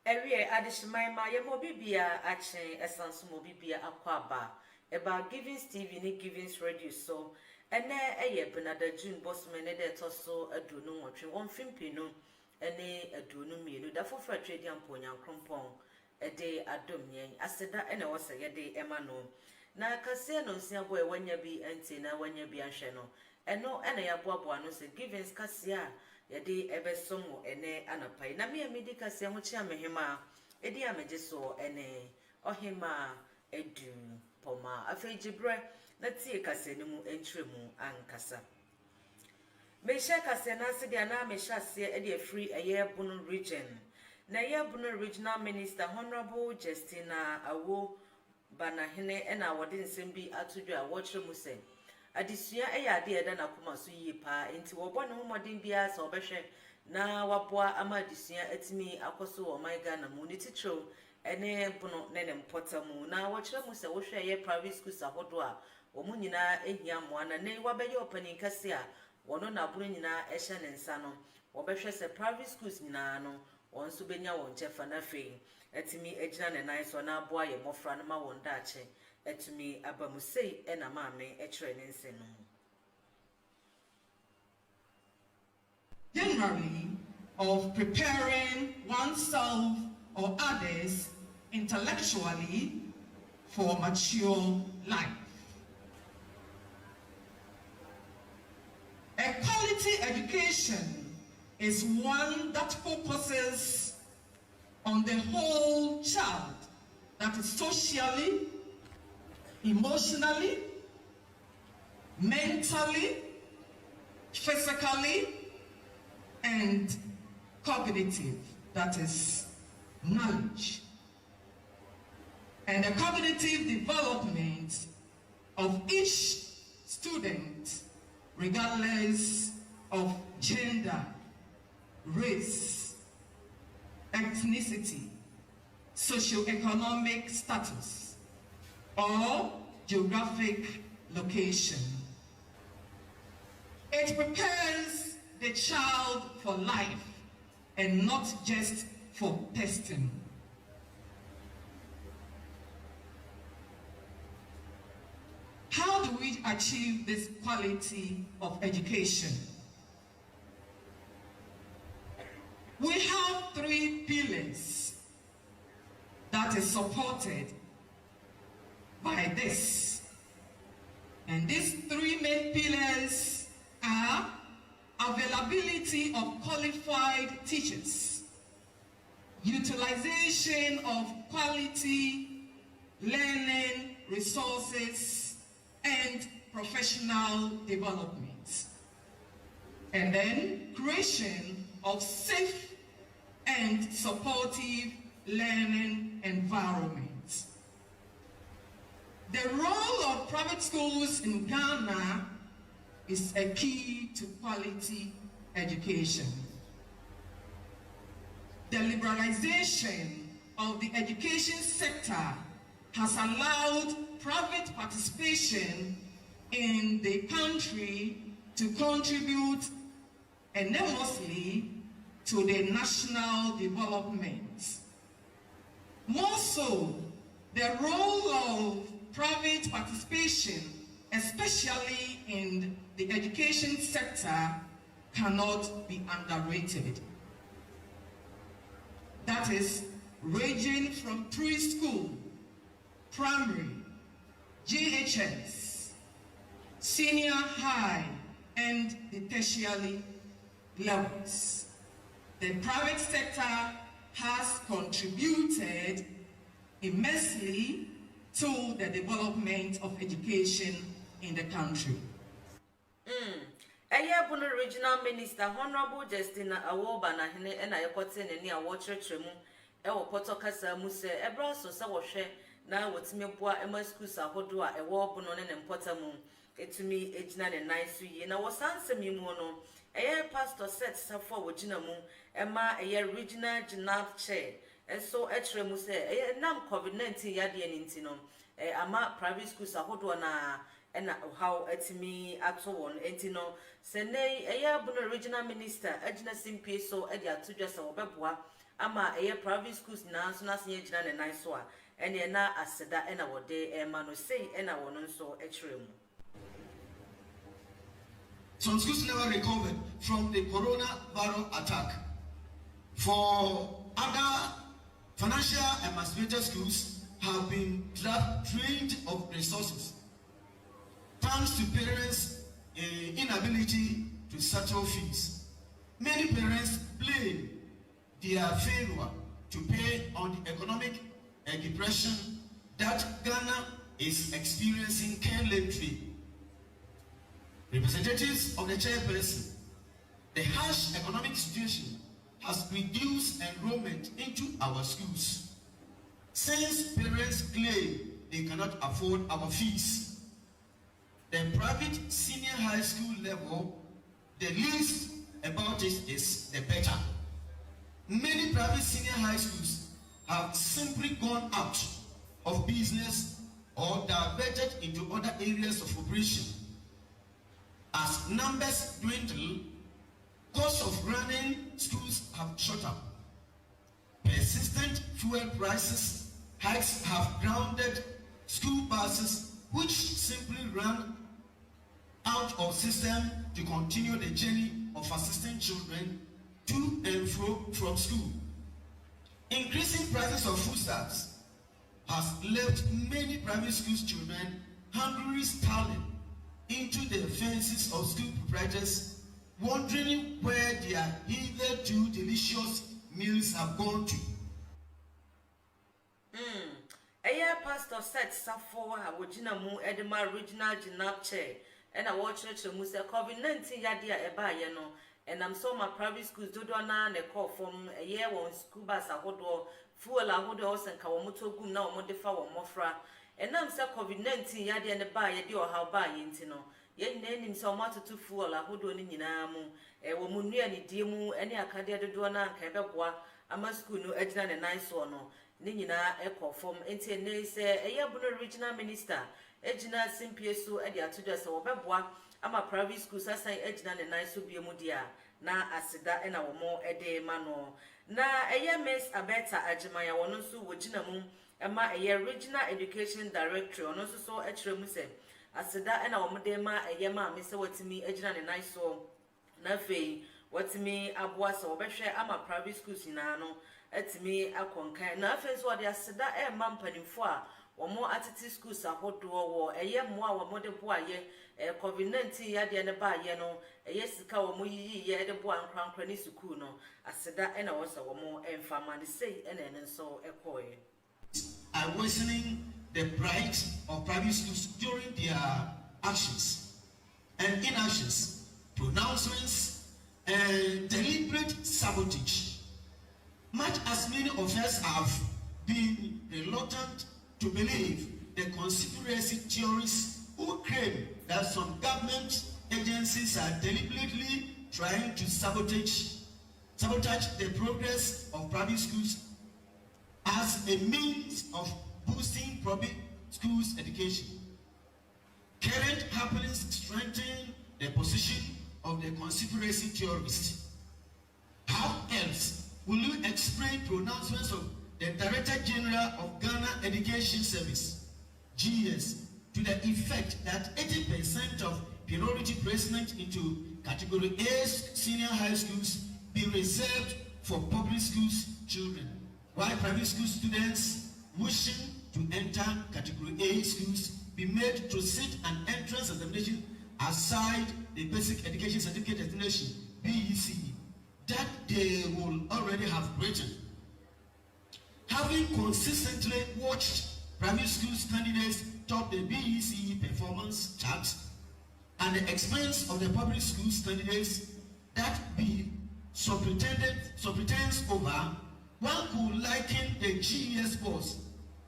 Ewie adishmaima ye mobibia achen esanso mobibia akwaba about giving Stevie ni giving radio so ene eye benada June bossman ne de toso adunu nwotwe won fimpinu ene adunu mienu da fofra trade amponya krompon ede adom yen aseda ene wose ye de ema no na kase no nsia boy wanya bi enti na wanya bi ahwe no eno ene ya boaboa no se giving kase a yede ebesomo ene anapai na me medika se ho chia mehema edi ameje so ene ohema edu poma afejibre na tie kase ne mu entremu ankasa me sha kase na se dia na me sha se ede free eye Bunu region na eye Bunu regional minister honorable Justina Awo Banahene ena wode nsem bi atodwa wochre mu se adisua ade eda na koma so yie pa enti wo bɔ ne homodin bia so obehwe na waboa ama adisua atimi akoso wo my Ghana mu ne titro ene Bunu ne ne mpota mu na wochre mu se wo hwe ye private schools ahodo a wo mu nyina ehia moa na ne wabɛyɛ opening kase a wono na Bunu nyina ehye ne nsa no wo bɛhwɛ se private schools nyina no won so benya won chefa na fei atimi agina ne nan so na aboa ye mofra no ma won daache atumi abamusei ena maame ekire ne nse no. Generally, of preparing oneself or others intellectually for mature life. A quality education is one that focuses on the whole child, that is socially, emotionally, mentally, physically, and cognitive, that is knowledge. And the cognitive development of each student, regardless of gender, race, ethnicity, socioeconomic status, or geographic location. It prepares the child for life and not just for testing. How do we achieve this quality of education? We have 3 pillars that is supported by this. And these 3 main pillars are availability of qualified teachers, utilization of quality learning resources, and professional development. And then creation of safe and supportive learning environments. The role of private schools in Ghana is a key to quality education. The liberalization of the education sector has allowed private participation in the country to contribute enormously to the national development. More so, the role of private participation, especially in the education sector, cannot be underrated. That is, ranging from preschool, primary, JHS, senior high, and the tertiary levels. The private sector has contributed immensely to the development of education in the country. Eye Bunu regional minister honorable Justina Awo Banahene ena yekote ne ni awokyerkyeremu ewo poto kasa mu se ebra so se wo hwe na wotime boa ema schools ahodo a ewo Bunu ne mpota mu etumi ejina ne nan so yi na wosansem yi mu no eye pastor set safo wogina mu ema eye regional general chair enso ekyeremu se eye nam covid-19 yade ne ntino ama private schools ahodo na ena how etimi ato won entino se nei eye Bunu regional minister agina simpie so e dia atodwa se obeboa ama private schools na so na se gyina ne nan so a ene na aseda ena wode ma no sei ena wono nso ekire mu. Some schools never recovered from the coronavirus attack. For other financial emancipated schools have been drained of resources thanks to parents' inability to settle fees. Many parents blame their failure to pay on the economic depression that Ghana is experiencing currently. Representatives of the chairperson, the harsh economic situation has reduced enrollment into our schools. Since parents claim they cannot afford our fees, the private senior high school level, the least about it is the better. Many private senior high schools have simply gone out of business or diverted into other areas of operation. As numbers dwindle, costs of running schools have shot up. Persistent fuel prices hikes have grounded school buses which simply run out of system to continue the journey of assisting children to and from school. Increasing prices of foodstuffs has left many primary school children hungry starving into the fences of school proprietors, wondering where their hitherto delicious meals have gone to. Pastor said Safo Awojina mu Edema Regional Jinap Chair and I watch church Musa COVID-19 yadia eba yeno and I'm so my private schools do na ne call from a year one school bus ahodo fuel ahodo and kawamoto gum na omodefa wo mofra and I'm say COVID-19 yadia ne ba yedi or how ba yintino yen nanim so matutu fuel ahodo ni nyina mu wo munua ni die mu ene akade do na nka ebeboa ama school no agina ne nice one no ni nyina ekofom enti ne se eyabuno regional minister ejina simpiesu e dia tojo se wobeboa ama private schools asan ejina ne nice biemu dia na asida e na womo ede ma no na Miss Abeta Ajimaya wono nso wogina mu ema regional education director ono nso so ekire mu se asida e na womo de ma ma me se watimi ejina ne nice so na fei watimi aboa se wobehwe ama private schools na no etimi akonkan na afenso ode aseda ma mpanimfo a womo atiti schools ahodo wo moa womo de boa COVID-19 yade ne ba no sika womo yiyi de boa nkrankra ni school no aseda na wo se womo emfama de sei ene nso ekoye are worsening the plight of private schools during their actions and inactions, pronouncements, and deliberate sabotage. Much as many of us have been reluctant to believe the conspiracy theorists who claim that some government agencies are deliberately trying to sabotage the progress of private schools as a means of boosting public schools education. Current happenings strengthen the position of the conspiracy theorists. How else will you explain pronouncements of the Director General of Ghana Education Service, GS, to the effect that 80% of priority placement into Category A senior high schools be reserved for public schools children, while private school students wishing to enter Category A schools be made to sit an entrance examination aside the Basic Education Certificate Examination, BECE, that they will already have written. Having consistently watched private schools candidates top the BECE performance charts and the expense of the public schools candidates that be subtended over, one could liken the GES boss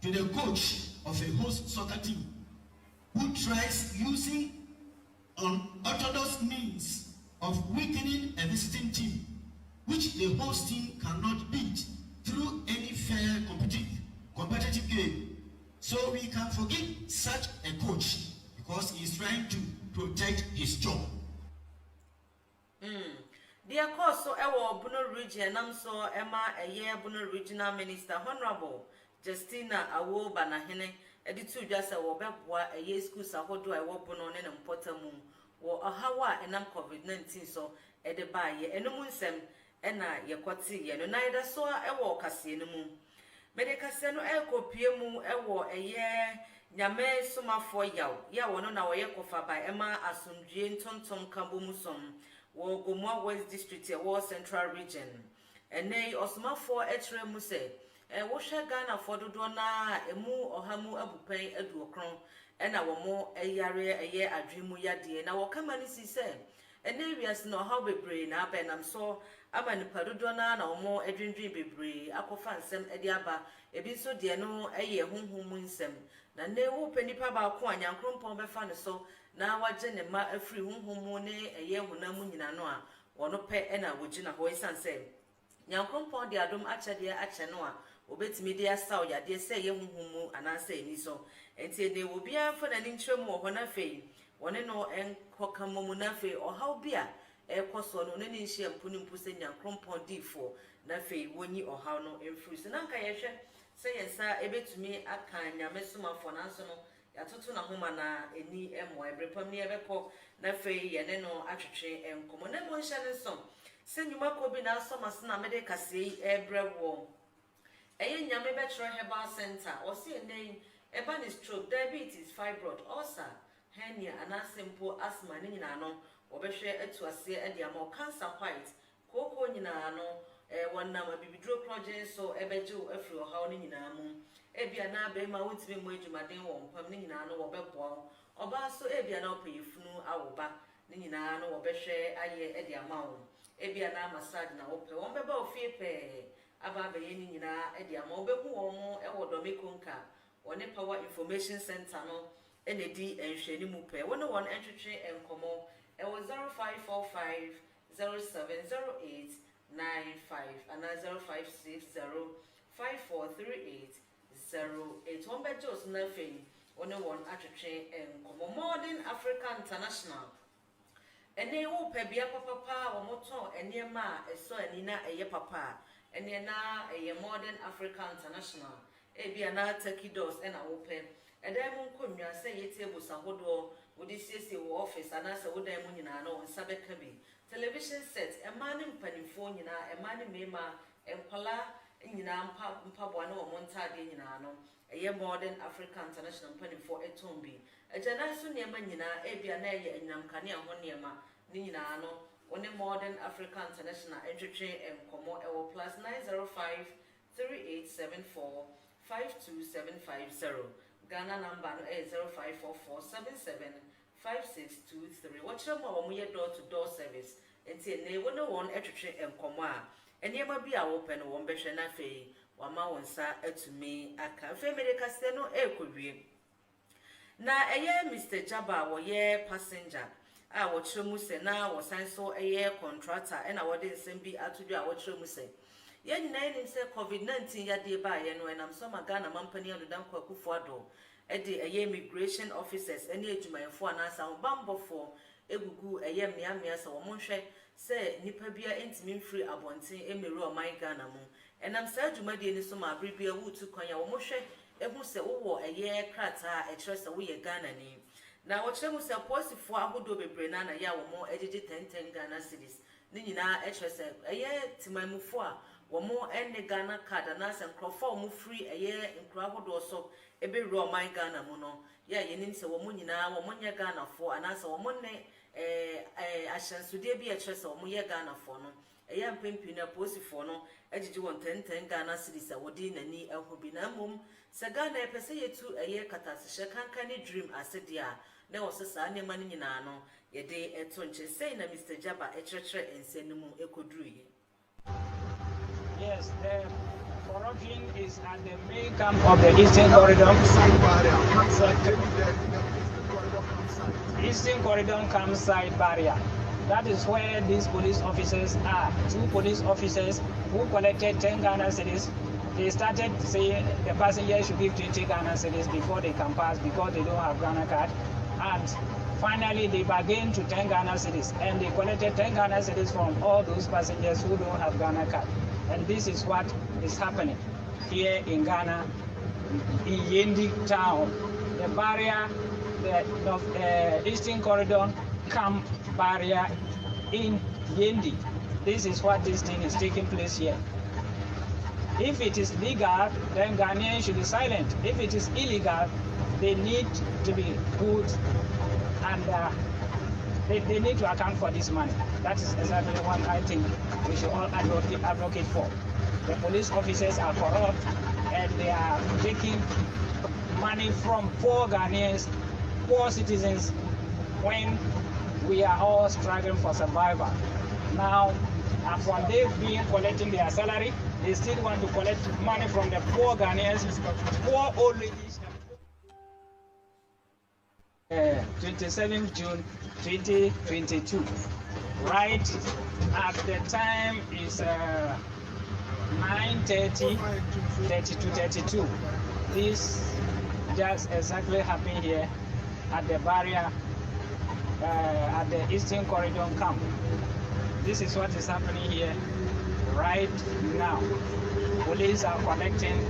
to the coach of a host soccer team who tries using unorthodox means of weakening a visiting team, which the host team cannot beat through any fair competitive game. So we can forgive such a coach because he is trying to protect his job. Dear course so ewo Bono region nam so Emma a year Bono regional minister Honorable Justina Awo Banahene editu jasa wo beboa a year school sahodo a wo Bono ne mpotamu wo ahawa enam COVID-19 so ede ba ye enum nsem ena yekwati ye no naida so ewo kase no mu medekase no ekopie mu ewo eye nyame somafo yaw wono na wo yekofa ba ema asomdue ntontom kambo musom wo Gomwa West District wo Central Region ene osomafo etre mu se wo hwe Ghana fododo na emu ohamu abupan aduokron ena wo mo eyare eye adwemu yade na wo kama ni si se ene wias no how bebre na abenam so ama ni padodo na wo mo edwindwin bebre akofa nsem ede aba ebi so de no eye honhom nsem na ne wo panipa ba ko anyankrompon befa ne so na waje ne ma afri honhom ne eye honam nyina no a wono pe ena wogina ho isan se nyankrompon de adom achede ache no a obetimi de asaw yade se ye honhom ananse ni so enti de wo bia fa na ni ntrem wo hona fei wone no enkoka momu na fei ohaw bia ekoso no ne ni nhia mpunimpu se nyankrompon difo na fei woni ohaw no emfiri se nanka yehwe se yensa ebetumi aka nyame somafo nanso no yatoto na homa na eni emo ebrepam ne ebekọ na fei ye ne no atwetwe enkomo na mo nhia ne so se nyuma ko bi na so mas na mede kase ebrewo eye nyame betro herbal center o se enen eba ni stroke diabetes fibroid ulcer hernia and simple asthma ni nyina no obehwe atuase ade ama cancer white koko nyina no wonna ma bibidro project so ebeje afri ohaw ni nyina mu ebia na be ma wotime mu adwumaden wo mpam ni nyina no wobeboa oba so ebia na opeyefunu awoba ni nyina no wobehwe aye ade ama wo ebia na massage na wope won beba ofie pe aba be ye ni nyina ade ama obehu wo mo ewodomekonka wone power information center no enedi enhwani mu pe wone won entwetwe enkomo ewo 0545 0708 95 and 0560 543808 one bedros na fe one atwetwe enkomo Modern Africa International ene wo pe bia papa wo moto enema eso anina eye papa ene na eye Modern Africa International ebia na Turkey doors ena wo pe edem nkonwa se ye table sahodo wodi siesie wo office anasa wodan mu nyina na won sabeka bi television set emane mpanimfo nyina emane mema enkwala nyina mpabo na wo montade nyina no eye Modern Africa International mpanimfo etombi ejana so niema nyina ebia na eye anyamkane ho niema ni nyina no woni Modern Africa International entwetwe enkomo ewo +905 3874 52750 Ghana number no 0544775623 watch them wo ye door to door service enti ne wo no won etwetwe enkomo a enema bi a wo pe no won behwe na fei wama wonsa atumi aka fe medical se no ekowie na eye Mr. Jaba wo ye passenger a wo kyeremu se na wo san so eye contractor e na wo de nsem bi atodwo a wo kyeremu se ye nyina nim se COVID-19 yade ba ye no enam so Ghana mampani adodan kwakufu ado e de eye immigration officers ene adwumayefo anasa bambofo egugu eye miamia se wo monhwe se nipa bia entimi mfiri abonten emeru oman Ghana mu enam sa adwumade ni so ma bribia wutu kwanya wo monhwe ehu se wo eye krata e kire se wo ye Ghana ni na wo kyeremu se posifo ahodo bebre na ya wo mo ejiji 10 Ghana cedis ni nyina e kire se eye timamufo a womo enne Ghana card na se nkrofo mo free eye nkra hodo so ebe ro my Ghana mu no ya yenim se womo nyina womo nya Ghana fo anase womo ne ahyansude bi a kire se womo ye Ghana fo no eye mpempi na posifo no ejiji won 10 Ghana cedis a wodi nani ahobi na mom se Ghana epese yetu eye katasehye kankane dream asede a na wosesa ne mani nyina no ye de eto nche sei na Mr. Jaba ekyerkyere ensenumu ekoduruye. Yes, the corruption is at the main camp of the Eastern Corridor. Eastern Corridor campsite barrier. That is where these police officers are. 2 police officers who collected 10 Ghana cedis. They started saying the passengers should give 20 Ghana cedis before they can pass because they don't have Ghana card. And Finally, they bargained to 10 Ghana cedis, and they collected 10 Ghana cedis from all those passengers who don't have Ghana card. And this is what is happening here in Ghana, in Yendi town. The barrier, the Eastern Corridor Camp barrier in Yendi. This is what this thing is taking place here. If it is legal, then Ghanaians should be silent. If it is illegal, they need to be put and they need to account for this money. That is exactly what I think we should all advocate for. The police officers are corrupt and they are taking money from poor Ghanaians, poor citizens, when we are all struggling for survival. Now, from they being collecting their salary, they still want to collect money from the poor Ghanaians, poor old ladies. 27th June 2022. Right at the time is 9:30, 32. This just exactly happened here at the barrier at the Eastern Corridor Camp. This is what is happening here right now. Police are collecting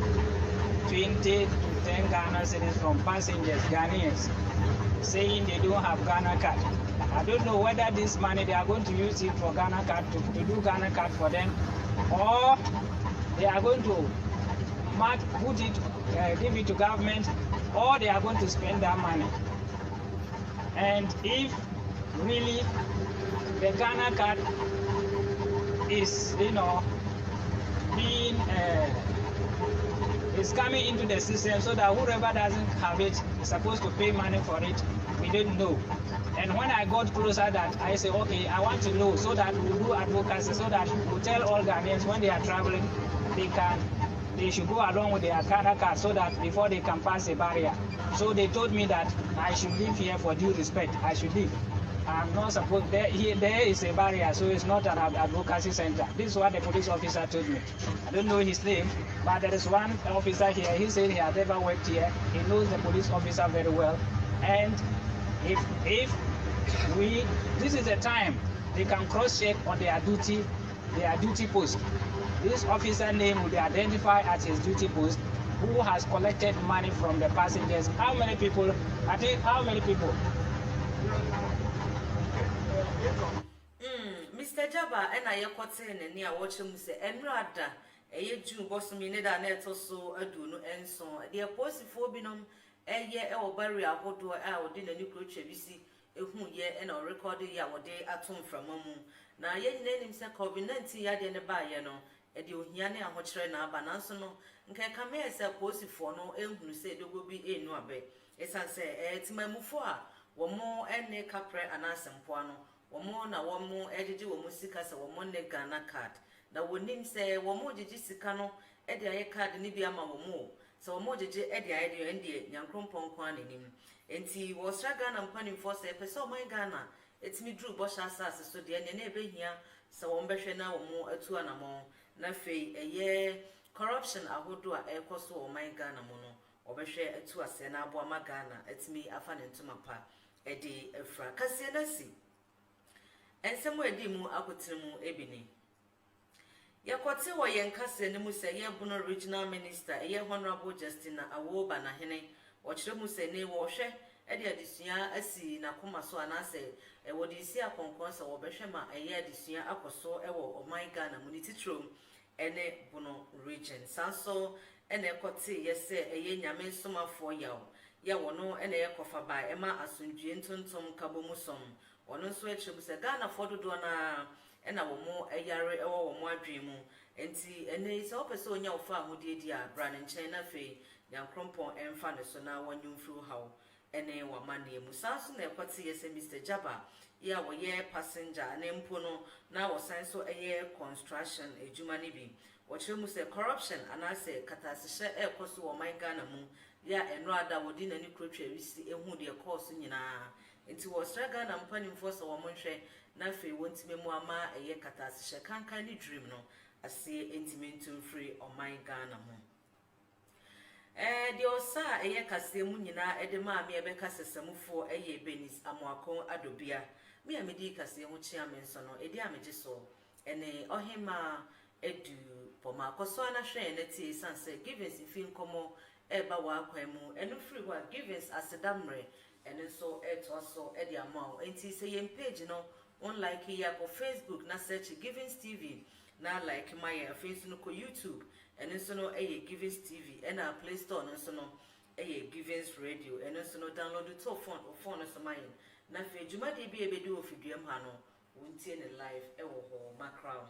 20 to 10 Ghana cedis from passengers, Ghanaians, saying they don't have Ghana card. I don't know whether this money they are going to use it for Ghana card to do Ghana card for them, or they are going to put it, give it to government, or they are going to spend that money. And if really the Ghana card is, being is coming into the system, so that whoever doesn't have it is supposed to pay money for it, we don't know. And when I got closer, that I say, okay, I want to know, so that we'll do advocacy, so that we'll tell all Ghanaians when they are traveling, they should go along with their Ghana card, so that before they can pass a barrier. So they told me that I should leave here for due respect. I should leave. I'm not supposed, there is a barrier, so it's not an advocacy center. This is what the police officer told me. I don't know his name, but there is one officer here. He said he has never worked here. He knows the police officer very well. And if this is the time they can cross-check on their duty post. This officer name will be identified at his duty post, who has collected money from the passengers. How many people? I think how many people? Mr. Jaba, and I am and near watching say Enrada, a June bosom in it, and it also a do no and so. The opposite phobinum, a year or barrier, what do I did a new coach, we see a whom year and or recorded ya or day at home from Momu. Now, yet name himself COVID-19 yard in the bayano, and you Yanni and what train up and answer no, and can come here as a posy for no elm who said there will be a no abe. It's answer, it's my mufua, one more and ne capre and answer poano. One more edited or musicas or one Ghana card. Now, when him say, one more Jisicano, Eddie card Nibiama more. So, more Eddie idea and the young crumpon quan in him. And he was Ragan and Panning for say, so my Ghana. It's me drew Bosch assassin, so the neighbor here, so one better now more a 2 and more. Nafe a year corruption, I would do a cost or my Ghana mono, or be share a 2 as an Abuama Ghana. It's me a fan into my pa, Eddie a fracasianasi. And somewhere dimu akutimu ebini. Yakwate wa yenkase ne musa ye bono regional minister ye honorable Justina Awoba na hene ochire musa ne wo hwe e de adisua asi na koma so anase e wodi isi akonkonsa wo behwe ma ye adisua akoso e wo oman Ghana mu titrom ene bono region sanso ene kote yese ye nyame nsomafo yawo ye wono ene ye kofa ba e ma asundue ntontom kabomusom ono nso echibu se Ghana fodo do na ena wo mo eyare ewo wo mo adwemu enti ene ise opese onya ofa ahode di a bra ne nchen na fe yankrompon emfa ne so na wanyumfru hawo ene wa mane mu sanso na ekwate yese Mr. Jaba ya wo ye passenger na mpo no na wo san so eye construction ejuma ne bi wo chere mu se corruption anase katasehye ekoso wo man Ghana mu ya eno ada wodi na ni krotwa wisi ehu de course nyina enti wo straga na mpanim fo so wo monhwe na fe wontime mu ama eye katasehye kankan ni dream no ase entimentum free o man Ghana mu The osa eye kase mu nyina ede ma me ebe kasesamufo eye Benis Amoakon Adobia me amedi kase ho chia me nso no edi ameje so ene ohema edu poma koso ana hwe na tie sanse givens ifin komo eba wa akwan mu eno free wa givens asedamre ene so eto so edi amao enti se yem page no on like ya ko Facebook na search Givens TV na like my face no ko YouTube ene so no Givens TV ena Play Store no so no Givens Radio ene so no download it to phone so my na fe juma de bi ebedu ofiduam ha no wontie ne live ewo ho macrown.